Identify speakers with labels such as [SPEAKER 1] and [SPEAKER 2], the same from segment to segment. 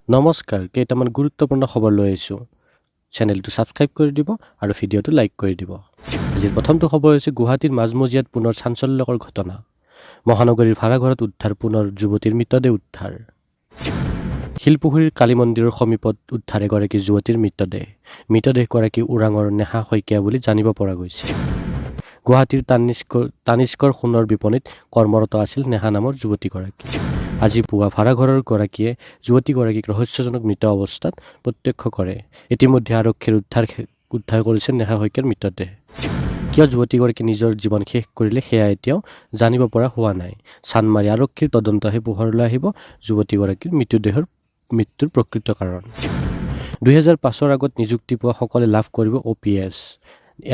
[SPEAKER 1] নমস্কাৰ, কেইটামান গুৰুত্বপূৰ্ণ খবৰ লৈ আহিছোঁ। চেনেলটো ছাবস্ক্ৰাইব কৰি দিব আৰু ভিডিঅ'টো লাইক কৰি দিব। আজিৰ প্ৰথমটো খবৰ হৈছে গুৱাহাটীৰ মাজমজিয়াত পুনৰ চাঞ্চল্যকৰ ঘটনা। মহানগৰীৰ ভাড়াঘৰত উদ্ধাৰ পুনৰ যুৱতীৰ মৃতদেহ উদ্ধাৰ। শিলপুখুৰীৰ কালী মন্দিৰৰ সমীপত উদ্ধাৰ এগৰাকী যুৱতীৰ মৃতদেহ। মৃতদেহগৰাকী ওৰাঙৰ নেহা শইকীয়া বুলি জানিব পৰা গৈছে। গুৱাহাটীৰ তানিষ্কৰ সোণৰ বিপণীত কৰ্মৰত আছিল নেহা নামৰ যুৱতীগৰাকী। আজি পুৱা ভাড়াঘৰৰ গৰাকীয়ে যুৱতীগৰাকীক ৰহস্যজনক মৃত অৱস্থাত প্ৰত্যক্ষ কৰে। ইতিমধ্যে আৰক্ষীৰ উদ্ধাৰ কৰিছে নেহা শইকীয়াৰ মৃতদেহ। কিয় যুৱতীগৰাকী নিজৰ জীৱন শেষ কৰিলে সেয়া এতিয়াও জানিব পৰা হোৱা নাই। চানমাৰী আৰক্ষীৰ তদন্তহে পোহৰলৈ আহিব যুৱতীগৰাকীৰ মৃত্যুৰ প্ৰকৃত কাৰণ। 2005 আগত নিযুক্তি পোৱা সকলে লাভ কৰিব OPS।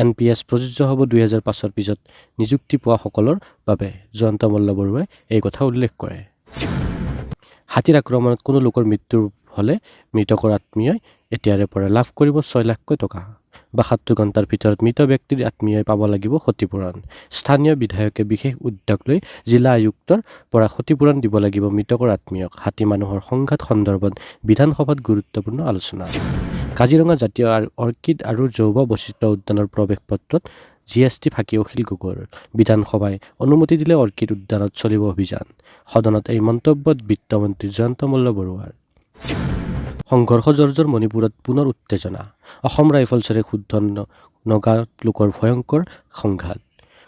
[SPEAKER 1] NPS প্ৰযোজ্য হ'ব 2005 পিছত নিযুক্তি পোৱা সকলৰ বাবে, জয়ন্ত মল্ল বৰুৱাই এই কথা উল্লেখ কৰে। হাতীৰ আক্ৰমণত কোনো লোকৰ মৃত্যু হ'লে মৃতকৰ আত্মীয়ই এতিয়াৰে পৰা লাভ কৰিব 6 লাখকৈ টকা। 72 ঘণ্টাৰ ভিতৰত মৃত ব্যক্তিৰ আত্মীয়ই পাব লাগিব ক্ষতিপূৰণ। স্থানীয় বিধায়কে বিশেষ উদ্যোগ লৈ জিলা আয়ুক্তৰ পৰা ক্ষতিপূৰণ দিব লাগিব মৃতকৰ আত্মীয়ক। হাতী মানুহৰ সংঘাত সন্দৰ্ভত বিধানসভাত গুৰুত্বপূৰ্ণ আলোচনা। কাজিৰঙা জাতীয় অৰ্কিড আৰু জৈৱ বৈচিত্ৰ্য উদ্যানৰ প্ৰৱেশ পত্ৰত GST ফাঁকি অখিল গগৈৰ। বিধানসভাই অনুমতি দিলে অৰ্কিড উদ্যানত চলিব অভিযান। সদনত এই মন্তব্যত বিত্তমন্ত্ৰী জয়ন্ত মল্ল বৰুৱাৰ। সংঘৰ্ষজৰ্জৰ মণিপুৰত পুনৰ উত্তেজনা। অসম ৰাইফলছৰে ক্ষুব্ধ নগা লোকৰ ভয়ংকৰ সংঘাত।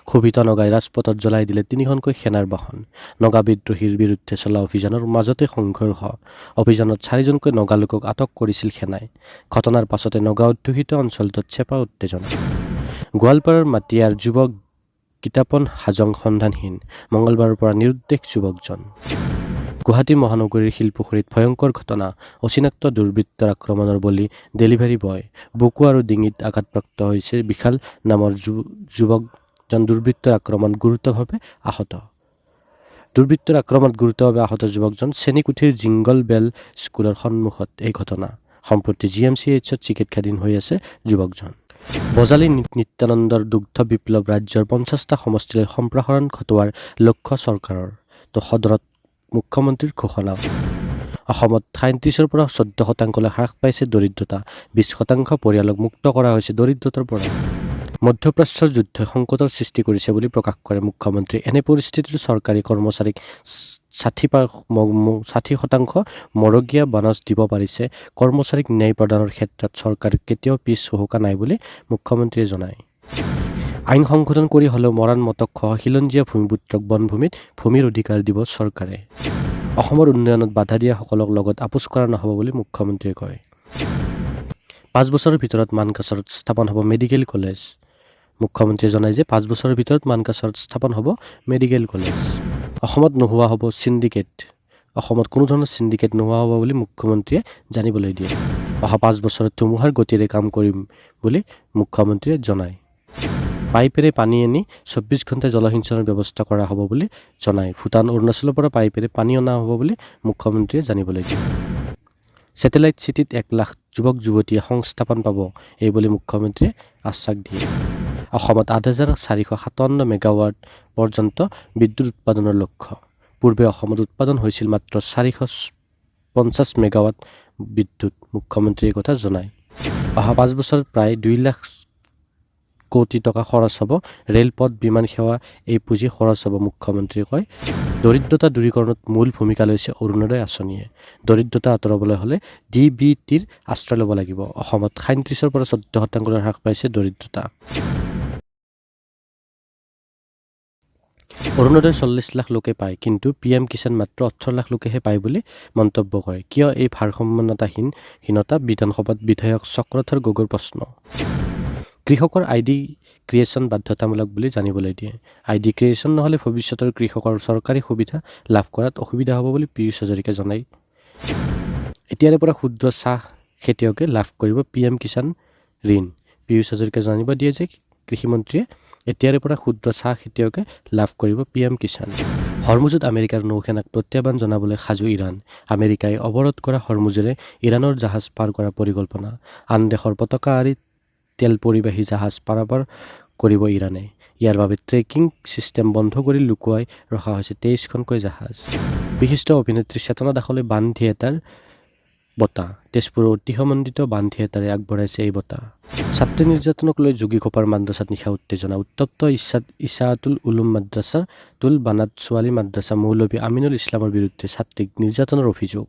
[SPEAKER 1] ক্ষোভিত নগাই ৰাজপথত জ্বলাই দিলে 3খনকৈ সেনাৰ বাহন। নগা বিদ্ৰোহীৰ বিৰুদ্ধে চলা অভিযানৰ মাজতে সংঘৰ্ষ। অভিযানত 4জনকৈ নগা লোকক আটক কৰিছিল সেনাই। ঘটনাৰ পাছতে নগা অধ্যুষিত অঞ্চলটোত চেপা উত্তেজনা। গোৱালপাৰাৰ মাটিয়াৰ যুৱক গীতাপন হাজং সন্ধানহীন। মঙলবাৰৰ পৰা নিৰুদ্দেশ যুৱকজন। গুৱাহাটী মহানগৰীৰ শিলপুখুৰীত ভয়ংকৰ ঘটনা। অচিনাক্ত দুৰ্বৃত্তৰ আক্ৰমণৰ বলি ডেলিভাৰী বয়। বুকু আৰু ডিঙিত আঘাতপ্ৰাপ্ত হৈছে বিশাল নামৰ যুৱকজন। দুৰ্বৃত্তৰ আক্ৰমণত গুৰুতৰভাৱে আহত যুৱকজন শ্ৰেণীকোঠীৰ জিংগল বেল স্কুলৰ সন্মুখত এই ঘটনা। সম্প্ৰতি GMCHত চিকিৎসাধীন হৈ আছে যুৱকজন। বজালী নিত্যানন্দৰ দুগ্ধ বিপ্লৱ ৰাজ্যৰ 50টা সমষ্টিলৈ সম্প্ৰসাৰণ ঘটোৱাৰ লক্ষ্য চৰকাৰৰ। তো সদনত মুখ্যমন্ত্ৰীৰ ঘোষণা। অসমত 37ৰ পৰা 14% হ্ৰাস পাইছে দৰিদ্ৰতা। 20% পৰিয়ালক মুক্ত কৰা হৈছে দৰিদ্ৰতাৰ পৰা। মধ্যপ্ৰাচ্যৰ যুদ্ধই সংকটৰ সৃষ্টি কৰিছে বুলি প্ৰকাশ কৰে মুখ্যমন্ত্ৰী। এনে পৰিস্থিতিত চৰকাৰী কৰ্মচাৰীক 60% মৰগীয়া বনছ দিব পাৰিছে। কৰ্মচাৰীক ন্যায় প্ৰদানৰ ক্ষেত্ৰত চৰকাৰ কেতিয়াও পিছ হুহুকা নাই বুলি মুখ্যমন্ত্ৰীয়ে জনায়। আইন সংশোধন কৰি হ'লেও মৰাণ মটকসহ খিলঞ্জীয়া ভূমিপুত্ৰক বনভূমিত ভূমিৰ অধিকাৰ দিব চৰকাৰে। অসমৰ উন্নয়নত বাধা দিয়াসকলক লগত আপোচ কৰা নহ'ব বুলি মুখ্যমন্ত্ৰীয়ে কয়। 5 বছৰৰ ভিতৰত মানকাছাৰত স্থাপন হ'ব মেডিকেল কলেজ। মুখ্যমন্ত্ৰীয়ে জনায় যে 5 বছৰৰ ভিতৰত মানকাছাৰত স্থাপন হ'ব মেডিকেল কলেজ। অসমত নোহোৱা হ'ব সিন্ডিকেট। অসমত কোনো ধৰণৰ সিন্ডিকেট নোহোৱা হ'ব বুলি মুখ্যমন্ত্ৰীয়ে জানিবলৈ দিয়ে। অহা 5 বছৰত ধুমুহাৰ গতিৰে কাম কৰিম বুলি মুখ্যমন্ত্ৰীয়ে জনায়। পাইপেৰে পানী আনি 24 ঘণ্টা জলসিঞ্চনৰ ব্যৱস্থা কৰা হ'ব বুলি জনায়। ভূটান অৰুণাচলৰ পৰা পাইপেৰে পানী অনা হ'ব বুলি মুখ্যমন্ত্ৰীয়ে জানিবলৈ দিয়ে। ছেটেলাইট চিটিত 1 লাখ যুৱক যুৱতীয়ে সংস্থাপন পাব এই বুলি মুখ্যমন্ত্ৰীয়ে আশ্বাস দিয়ে। অসমত 8,457 মেগাৱাট পৰ্যন্ত বিদ্যুৎ উৎপাদনৰ লক্ষ্য। পূৰ্বে অসমত উৎপাদন হৈছিল মাত্ৰ 450 মেগাৱাট বিদ্যুৎ। মুখ্যমন্ত্ৰীয়ে এই কথা জনায়। অহা 5 বছৰত প্ৰায় 2 লাখ কোটি টকা খৰচ হ'ব। ৰেলপথ বিমান সেৱা এই পুঁজি খৰচ হ'ব মুখ্যমন্ত্ৰীয়ে কয়। দৰিদ্ৰতা দূৰীকৰণত মূল ভূমিকা লৈছে অৰুণোদয় আঁচনিয়ে। দৰিদ্ৰতা আঁতৰাবলৈ হ'লে DBTৰ আশ্ৰয় ল'ব লাগিব। অসমত 37ৰ পৰা 14% হ্ৰাস পাইছে দৰিদ্ৰতা। অৰুণোদয় 40 লাখ লোকে পায়, কিন্তু PM কিষাণ মাত্ৰ 18 লাখ লোকেহে পায় বুলি মন্তব্য কৰে। কিয় এই ভাৰসাম্যহীনতা? বিধানসভাত বিধায়ক চক্ৰধৰ গগৈৰ প্ৰশ্ন। কৃষকৰ ID ক্ৰিয়েশ্যন বাধ্যতামূলক বুলি জানিবলৈ দিয়ে। ID ক্ৰিয়েশ্যন নহ'লে ভৱিষ্যতৰ কৃষকৰ চৰকাৰী সুবিধা লাভ কৰাত অসুবিধা হ'ব বুলি পীয়ুষ হাজৰিকাই জনায়। এতিয়াৰে পৰা ক্ষুদ্ৰ চাহ খেতিয়কে লাভ কৰিব PM কিষাণ ঋণ। পীয়ুষ হাজৰিকাই জানিব দিয়ে যে কৃষিমন্ত্ৰীয়ে এতিয়াৰে পৰা ক্ষুদ্ৰ চাহ খেতিয়কে লাভ কৰিব PM কিষাণ। হৰমুজত আমেৰিকাৰ নৌসেনাক প্ৰত্যাহ্বান জনাবলৈ সাজু ইৰাণ। আমেৰিকাই অৱৰোধ কৰা হৰমুজেৰে ইৰাণৰ জাহাজ পাৰ কৰাৰ পৰিকল্পনা। আন দেশৰ পতাকা আঁৰি তেল পৰিবাহী জাহাজ পাৰাপাৰ কৰিব ইৰাণে। ইয়াৰ বাবে ট্ৰেকিং ছিষ্টেম বন্ধ কৰি লুকুৱাই ৰখা হৈছে 23খনকৈ জাহাজ। বিশিষ্ট অভিনেত্ৰী চেতনা দাসলৈ বাণ থিয়েটাৰ বঁটা তেজপুৰৰ ঐতিহ্যমণ্ডিত বান থিয়েটাৰে আগবঢ়াইছে এই বঁটা। ছাত্ৰী নিৰ্যাতনক লৈ যোগীঘোপাৰ মাদ্ৰাছাত নিশা উত্তেজনা। উত্তপ্ত ইছাআতুল উলুম মাদ্ৰাছাতুল বানাত ছোৱালী মাদ্ৰাছা মৌলভী আমিনুল ইছলামৰ বিৰুদ্ধে ছাত্ৰীক নিৰ্যাতনৰ অভিযোগ।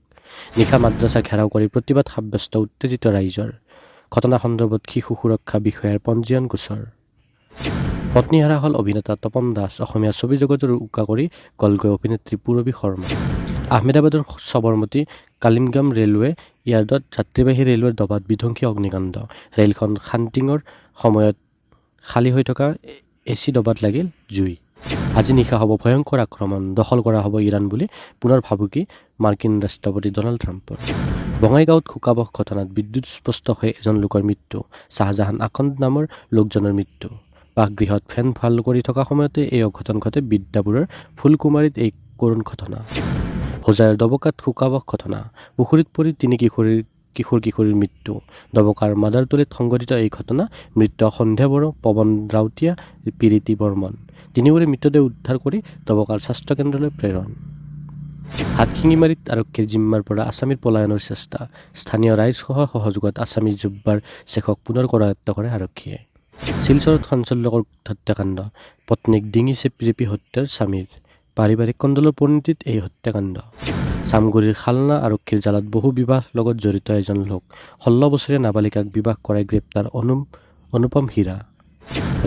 [SPEAKER 1] নিশা মাদ্ৰাছা ঘেৰাও কৰি প্ৰতিবাদ সাব্যস্ত উত্তেজিত ৰাইজৰ। ঘটনা সন্দৰ্ভত শিশু সুৰক্ষা বিষয়াৰ পঞ্জীয়ন গোচৰ। পত্নীহাৰা হ'ল অভিনেতা তপন দাস। অসমীয়া ছবি জগতৰ উকা কৰি গলগৈ অভিনেত্ৰী পূৰবী শৰ্মা। আহমেদাবাদৰ সবৰমতী কালিমগাম ৰেলৱে য়াৰ্ডত যাত্ৰীবাহী ৰেলৱেৰ ডবাত বিধ্বংসী অগ্নিকাণ্ড। ৰেলখন শান্তিঙৰ সময়ত খালী হৈ থকা এচি ডবাত লাগিল জুই। আজি নিশা হ'ব ভয়ংকৰ আক্ৰমণ, দখল কৰা হ'ব ইৰাণ বুলি পুনৰ ভাবুকি মাৰ্কিন ৰাষ্ট্ৰপতি ডনাল্ড ট্ৰাম্পৰ। বঙাইগাঁৱত শোকাবহ ঘটনাত বিদ্যুৎস্পৃষ্ট হৈ এজন লোকৰ মৃত্যু। শ্বাহজাহান আখন্দ নামৰ লোকজনৰ মৃত্যু। বাসগৃহত ফেন ভাল কৰি থকা সময়তে এই অঘটন ঘটে। বিদ্যাপুৰৰ ফুলকুমাৰীত এই কৰুণ ঘটনা। হোজাইৰ ডবকাত শোকাবহ ঘটনা। পুখুৰীত পৰি 3 কিশোৰীৰ মৃত্যু। ডবকাৰ মাদাৰতলীত সংঘটিত এই ঘটনা। মৃত সন্ধ্যা বড়ো, পৱন ৰাউতীয়া, প্ৰীতি বৰ্মন। তিনিওৰে মৃতদেহ উদ্ধাৰ কৰি ডবকাৰ স্বাস্থ্যকেন্দ্ৰলৈ প্ৰেৰণ। হাটশিঙিমাৰীত আৰক্ষীৰ জিম্মাৰ পৰা আছামীৰ পলায়নৰ চেষ্টা। স্থানীয় ৰাইজসহ সহযোগত আছামী জুব্বাৰ শ্বেখক পুনৰ কৰায়ত্ব কৰে আৰক্ষীয়ে। শিলচৰত চাঞ্চল্যকৰ হত্যাকাণ্ড। পত্নীক ডিঙি চেপি হত্যাৰ স্বামীৰ। পাৰিবাৰিক কণ্ডলৰ পৰিণতিত এই হত্যাকাণ্ড। চামগুৰিৰ খালনা আৰক্ষীৰ জালত বহু বিবাহ লগত জড়িত এজন লোক। 16 বছৰীয়া নাবালিকাক বিবাহ কৰাই গ্ৰেপ্তাৰ অনুপম হীৰা।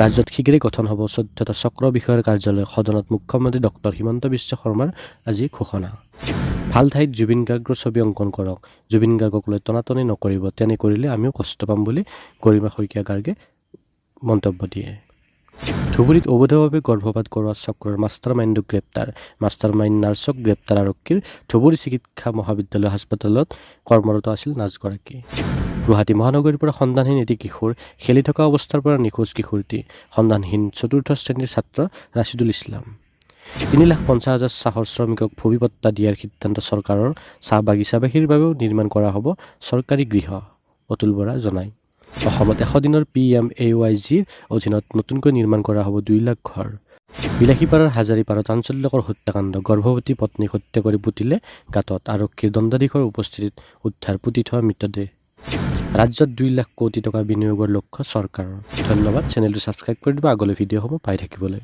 [SPEAKER 1] ৰাজ্যত শীঘ্ৰেই গঠন হ'ব 14টা চক্ৰ বিষয়াৰ কাৰ্যালয়। সদনত মুখ্যমন্ত্ৰী ডক্টৰ হিমন্ত বিশ্ব শৰ্মাৰ আজি ঘোষণা। ভাল ঠাইত জুবিন গাৰ্গৰ ছবি অংকন কৰক। জুবিন গাৰ্গক লৈ টনাটনি নকৰিব, তেনে কৰিলে আমিও কষ্ট পাম বুলি গৰিমা শইকীয়া গাৰ্গে মন্তব্য দিয়ে। ধুবুৰীত অবৈধভাৱে গৰ্ভপাত কৰোৱা চক্ৰৰ মাষ্টাৰ মাইণ্ডক গ্ৰেপ্তাৰ। মাষ্টাৰ মাইণ্ড নাৰ্ছক গ্ৰেপ্তাৰ আৰক্ষীৰ। ধুবুৰী চিকিৎসা মহাবিদ্যালয় হাস্পতালত কৰ্মৰত আছিল নাৰ্ছগৰাকী। গুৱাহাটী মহানগৰীৰ পৰা সন্ধানহীন এটি কিশোৰ। খেলি থকা অৱস্থাৰ পৰা নিখোজ কিশোৰটি। সন্ধানহীন 4ৰ্থ শ্ৰেণীৰ ছাত্ৰ ৰাছিদুল ইছলাম। 3,50,000 চাহৰ শ্ৰমিকক ভূমিপট্টা দিয়াৰ সিদ্ধান্ত চৰকাৰৰ। চাহ বাগিচাবাসীৰ বাবেও নিৰ্মাণ কৰা হ'ব চৰকাৰী গৃহ, অতুল বৰা জনায়। অসমত 100 দিনৰ PMAYGৰ অধীনত নতুনকৈ নিৰ্মাণ কৰা হ'ব 2 লাখ ঘৰ। বিলাসীপাৰাৰ হাজাৰীপাৰত চাঞ্চল্যকৰ হত্যাকাণ্ড। গৰ্ভৱতী পত্নীক হত্যা কৰি পুতিলে গাঁতত। আৰক্ষীৰ দণ্ডাধীশৰ উপস্থিতিত উদ্ধাৰ পুতি থোৱা মৃতদেহ। ৰাজ্যত 2 লাখ কোটি টকা বিনিয়োগৰ লক্ষ্য চৰকাৰৰ। ধন্যবাদ। চেনেলটো ছাবস্ক্ৰাইব কৰি দিব আগলৈ ভিডিঅ'সমূহ পাই থাকিবলৈ।